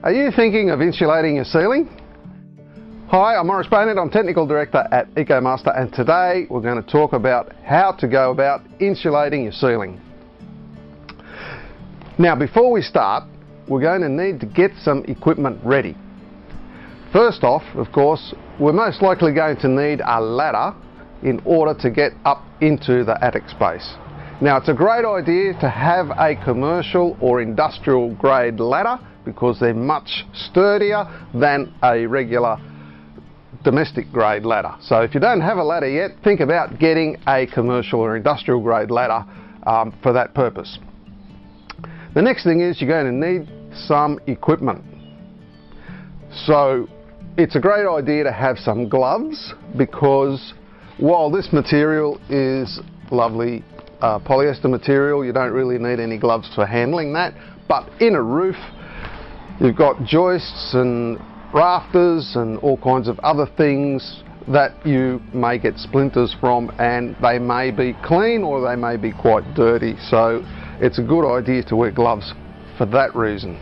Are you thinking of insulating your ceiling? Hi, I'm Maurice Baynett, I'm Technical Director at EcoMaster, and today we're going to talk about how to go about insulating your ceiling. Now before we start, we're going to need to get some equipment ready. First off, of course, we're most likely going to need a ladder in order to get up into the attic space. Now it's a great idea to have a commercial or industrial grade ladder because they're much sturdier than a regular domestic grade ladder. So if you don't have a ladder yet, think about getting a commercial or industrial grade ladder for that purpose. The next thing is you're going to need some equipment. So it's a great idea to have some gloves because while this material is lovely polyester material, you don't really need any gloves for handling that, but in a roof you've got joists and rafters and all kinds of other things that you may get splinters from, and they may be clean or they may be quite dirty, so it's a good idea to wear gloves for that reason.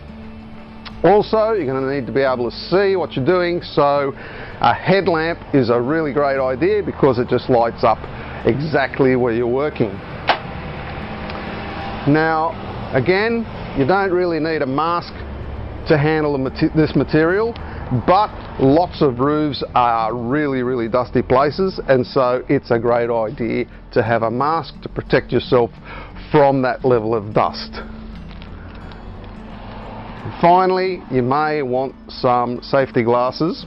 Also, you're going to need to be able to see what you're doing, so a headlamp is a really great idea because it just lights up exactly where you're working. Now again, you don't really need a mask to handle this material, but lots of roofs are really dusty places, and so it's a great idea to have a mask to protect yourself from that level of dust. Finally, you may want some safety glasses.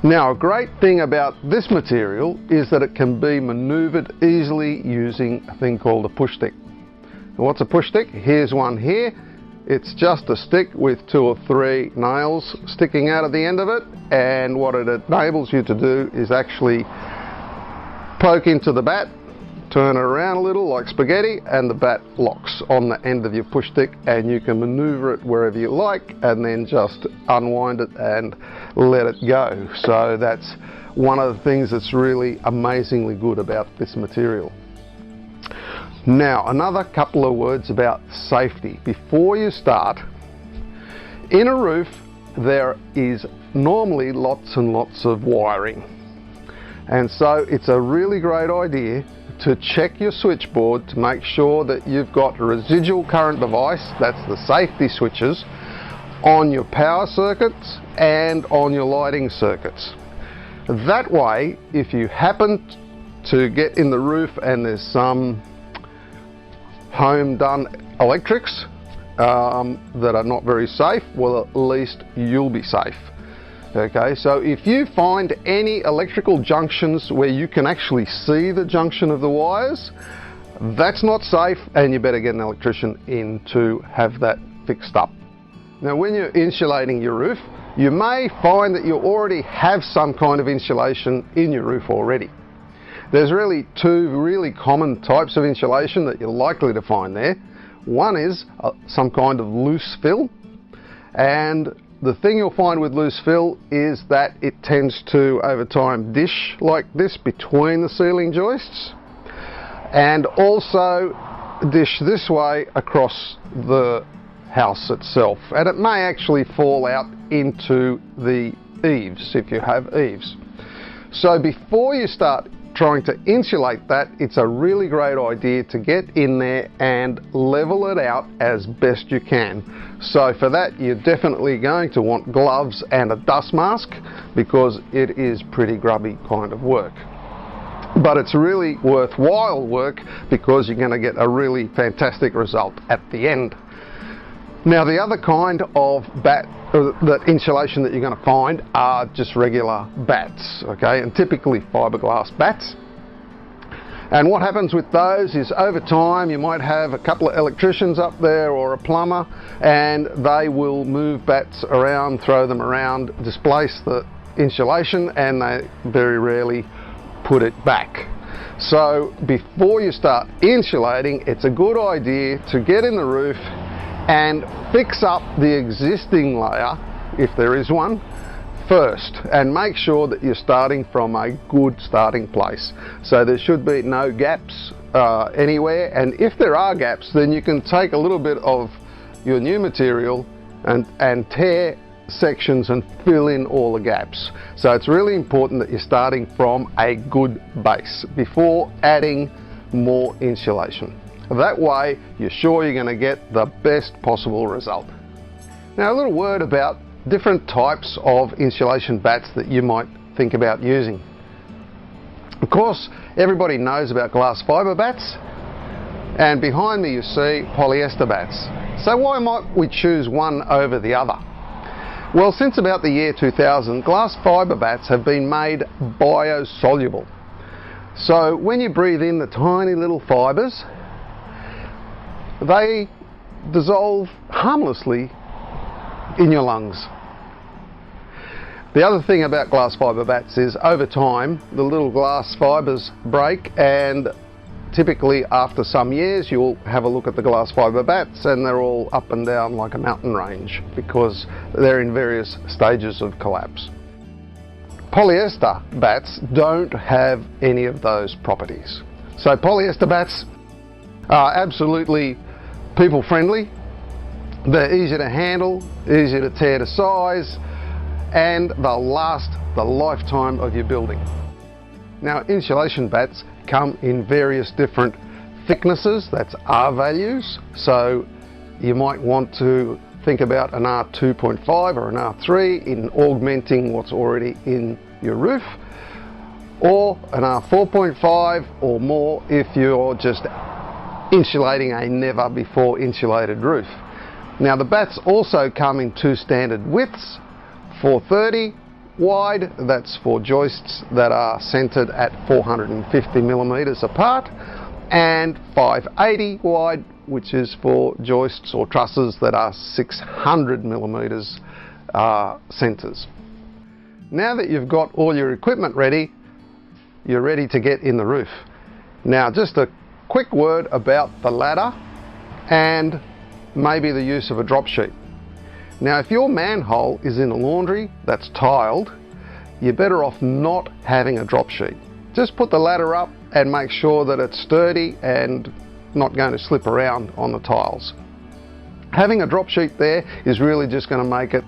Now a great thing about this material is that it can be manoeuvred easily using a thing called a push stick. What's a push stick? Here's one here. It's just a stick with 2 or 3 nails sticking out of the end of it, and what it enables you to do is actually poke into the bat, turn it around a little like spaghetti, and the bat locks on the end of your push stick, and you can maneuver it wherever you like and then just unwind it and let it go. So that's one of the things that's really amazingly good about this material. Now another couple of words about safety before you start. In a roof there is normally lots and lots of wiring, and so it's a really great idea to check your switchboard to make sure that you've got a residual current device, that's the safety switches, on your power circuits and on your lighting circuits. That way, if you happen to get in the roof and there's some home done electrics that are not very safe, well, at least you'll be safe. Okay, so if you find any electrical junctions where you can actually see the junction of the wires, that's not safe, and you better get an electrician in to have that fixed up. Now when you're insulating your roof, you may find that you already have some kind of insulation in your roof already. There's really 2 really common types of insulation that you're likely to find there. One is some kind of loose fill, and the thing you'll find with loose fill is that it tends to over time dish like this between the ceiling joists, and also dish this way across the house itself, and it may actually fall out into the eaves if you have eaves. So before you start trying to insulate that, it's a really great idea to get in there and level it out as best you can. So for that, you're definitely going to want gloves and a dust mask because it is pretty grubby kind of work. But it's really worthwhile work because you're going to get a really fantastic result at the end. Now the other kind of that insulation that you're going to find are just regular bats, okay, and typically fiberglass bats. And what happens with those is over time you might have a couple of electricians up there or a plumber, and they will move bats around, throw them around, displace the insulation, and they very rarely put it back. So before you start insulating, it's a good idea to get in the roof and fix up the existing layer, if there is one, first, and make sure that you're starting from a good starting place. So there should be no gaps anywhere, and if there are gaps, then you can take a little bit of your new material and tear sections and fill in all the gaps. So it's really important that you're starting from a good base before adding more insulation. That way you're sure you're going to get the best possible result. Now a little word about different types of insulation bats that you might think about using. Of course, everybody knows about glass fibre bats, and behind me you see polyester bats. So why might we choose one over the other? Well, since about the year 2000, glass fibre bats have been made biosoluble. So when you breathe in the tiny little fibres, they dissolve harmlessly in your lungs. The other thing about glass fibre bats is over time the little glass fibres break, and typically after some years you'll have a look at the glass fibre bats and they're all up and down like a mountain range because they're in various stages of collapse. Polyester bats don't have any of those properties. So polyester bats are absolutely people friendly, they're easy to handle, easy to tear to size, and they'll last the lifetime of your building. Now insulation bats come in various different thicknesses, that's R values, so you might want to think about an R2.5 or an R3 in augmenting what's already in your roof, or an R4.5 or more if you're just insulating a never before insulated roof. Now the bats also come in two standard widths, 430 wide, that's for joists that are centered at 450 millimeters apart, and 580 wide, which is for joists or trusses that are 600 millimeters centers. Now that you've got all your equipment ready, you're ready to get in the roof. Now just a quick word about the ladder and maybe the use of a drop sheet. Now if your manhole is in a laundry that's tiled, you're better off not having a drop sheet. Just put the ladder up and make sure that it's sturdy and not going to slip around on the tiles. Having a drop sheet there is really just going to make it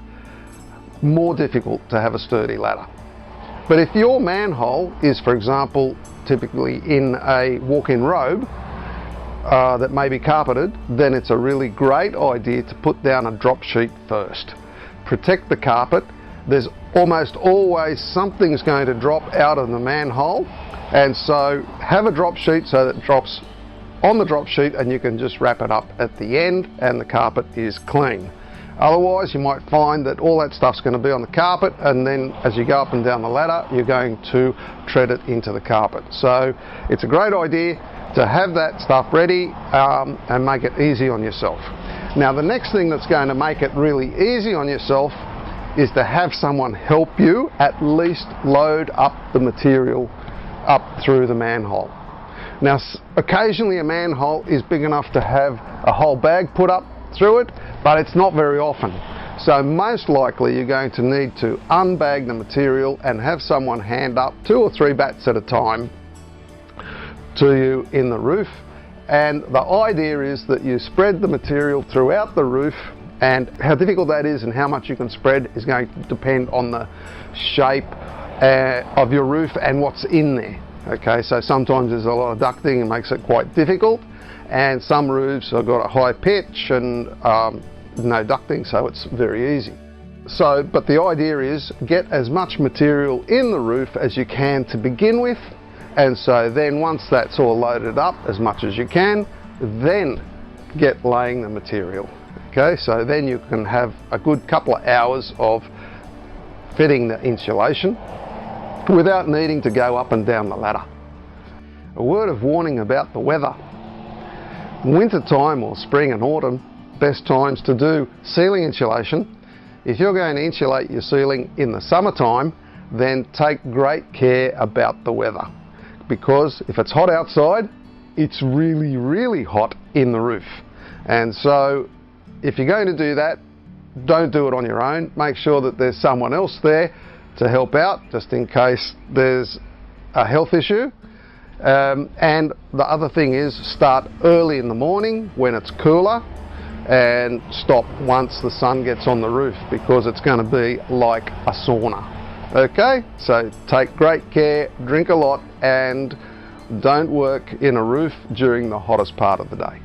more difficult to have a sturdy ladder. But if your manhole is, for example, typically in a walk-in robe that may be carpeted, then it's a really great idea to put down a drop sheet first. Protect the carpet. There's almost always something's going to drop out of the manhole, and so have a drop sheet so that it drops on the drop sheet and you can just wrap it up at the end and the carpet is clean. Otherwise you might find that all that stuff's going to be on the carpet, and then as you go up and down the ladder you're going to tread it into the carpet. So it's a great idea to have that stuff ready and make it easy on yourself. Now the next thing that's going to make it really easy on yourself is to have someone help you at least load up the material up through the manhole. Now occasionally a manhole is big enough to have a whole bag put up through it, but it's not very often. So most likely you're going to need to unbag the material and have someone hand up 2 or 3 bats at a time to you in the roof. And the idea is that you spread the material throughout the roof, and how difficult that is and how much you can spread is going to depend on the shape of your roof and what's in there. Okay, so sometimes there's a lot of ducting and makes it quite difficult, and some roofs have got a high pitch and no ducting, so it's very easy. So, but the idea is get as much material in the roof as you can to begin with, and so then once that's all loaded up as much as you can, then get laying the material. Okay, so then you can have a good couple of hours of fitting the insulation without needing to go up and down the ladder. A word of warning about the weather. Winter time or spring and autumn, best times to do ceiling insulation. If you're going to insulate your ceiling in the summertime, then take great care about the weather, because if it's hot outside, it's really, really hot in the roof. And so if you're going to do that, don't do it on your own. Make sure that there's someone else there to help out, just in case there's a health issue. And the other thing is, start early in the morning when it's cooler, and stop once the sun gets on the roof, because it's going to be like a sauna. Okay, so take great care, drink a lot, and don't work in a roof during the hottest part of the day.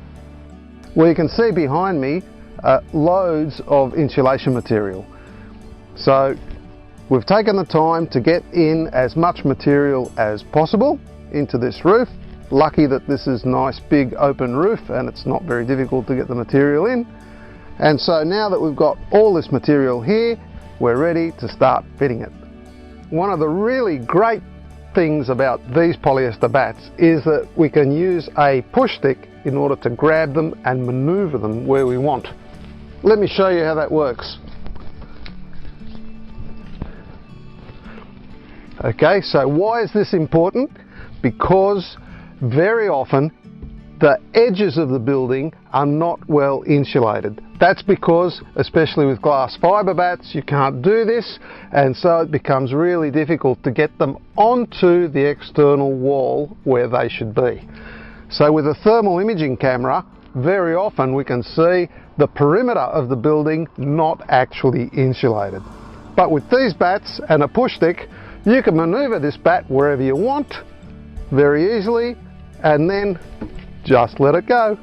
Well, you can see behind me loads of insulation material. So we've taken the time to get in as much material as possible into this roof. Lucky that this is nice big open roof and it's not very difficult to get the material in. And so now that we've got all this material here, we're ready to start fitting it. One of the really great things about these polyester bats is that we can use a push stick in order to grab them and maneuver them where we want. Let me show you how that works. Okay, so why is this important? Because very often the edges of the building are not well insulated. That's because, especially with glass fibre bats, you can't do this, and so it becomes really difficult to get them onto the external wall where they should be. So with a thermal imaging camera, very often we can see the perimeter of the building not actually insulated. But with these bats and a push stick, you can manoeuvre this bat wherever you want very easily, and then just let it go.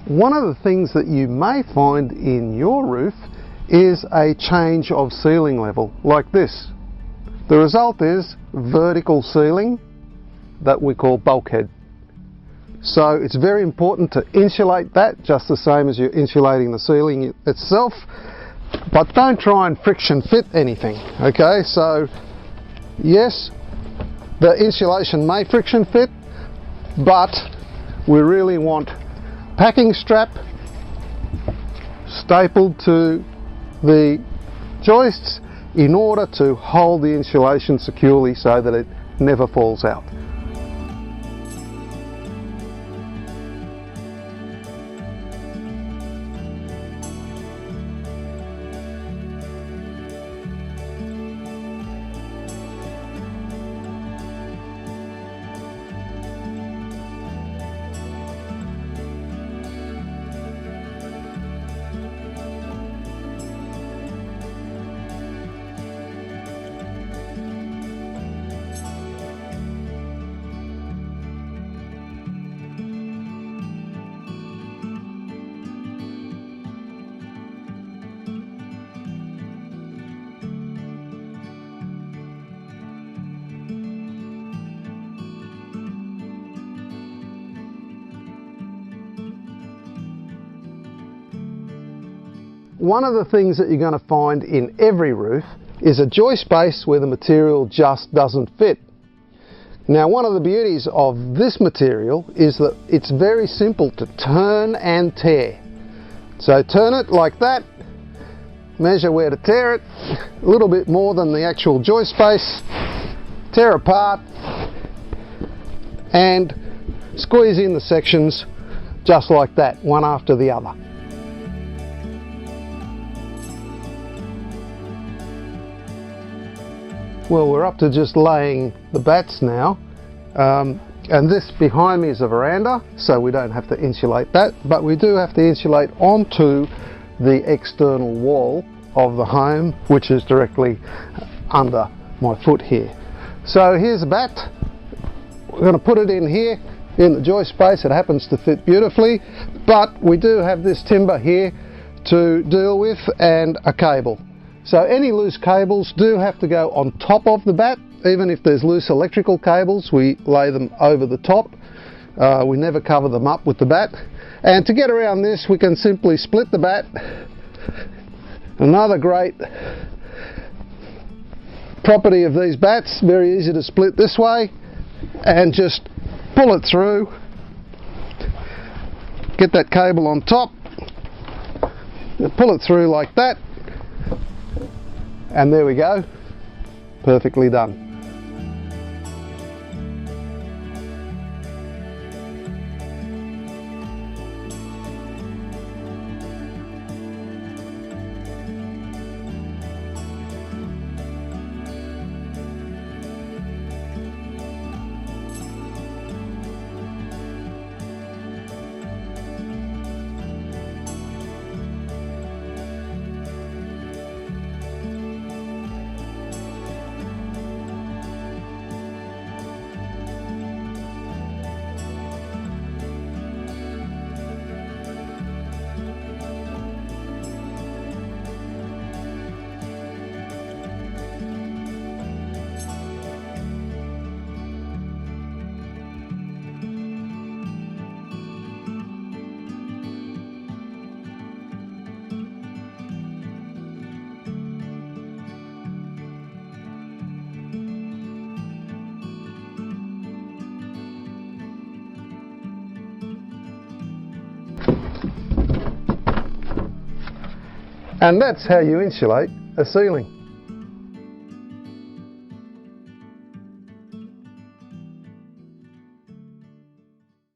One of the things that you may find in your roof is a change of ceiling level, like this. The result is vertical ceiling that we call bulkhead. So it's very important to insulate that, just the same as you're insulating the ceiling itself, but don't try and friction fit anything, okay? So yes, the insulation may friction fit, but we really want packing strap stapled to the joists in order to hold the insulation securely so that it never falls out. One of the things that you're going to find in every roof is a joist space where the material just doesn't fit. Now, one of the beauties of this material is that it's very simple to turn and tear. So turn it like that, measure where to tear it, a little bit more than the actual joist space, tear apart and squeeze in the sections just like that, one after the other. Well, we're up to just laying the bats now, and this behind me is a veranda, so we don't have to insulate that, but we do have to insulate onto the external wall of the home, which is directly under my foot here. So here's a bat. We're going to put it in here in the joist space. It happens to fit beautifully, but we do have this timber here to deal with and a cable. So any loose cables do have to go on top of the bat Even if there's loose electrical cables, we lay them over the top. We never cover them up with the bat. And to get around this, we can simply split the bat. Another great property of these bats, very easy to split this way, and just pull it through. Get that cable on top, pull it through like that, and there we go, perfectly done. And that's how you insulate a ceiling.